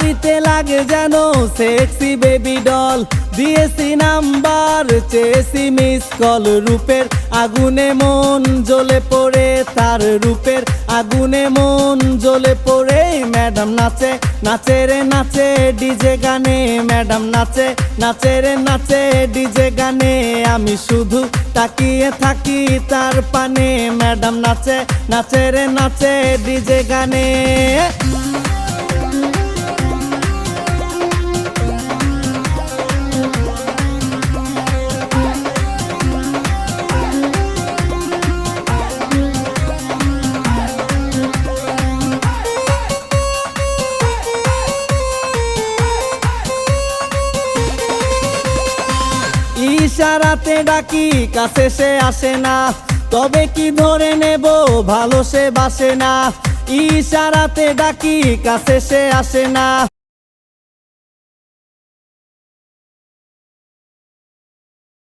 বাড়িতে লাগে যেন সেক্সি বেবি ডল। দিয়েছি নাম্বার, চেয়েছি মিস কল। রূপের আগুনে মন জ্বলে পড়ে, তার রূপের আগুনে মন জ্বলে পড়ে। ম্যাডাম নাচে নাচে রে নাচে ডিজে গানে, ম্যাডাম নাচে নাচে রে নাচে ডিজে গানে। আমি শুধু তাকিয়ে থাকি তার পানে, ম্যাডাম নাচে নাচে রে নাচে ডিজে গানে। ইশারাতে ডাকি কাছে সে আসে না, তবে কি ধরে নেব ভালো সে বাসে না। ইশারাতে ডাকি কাছে সে আসে না।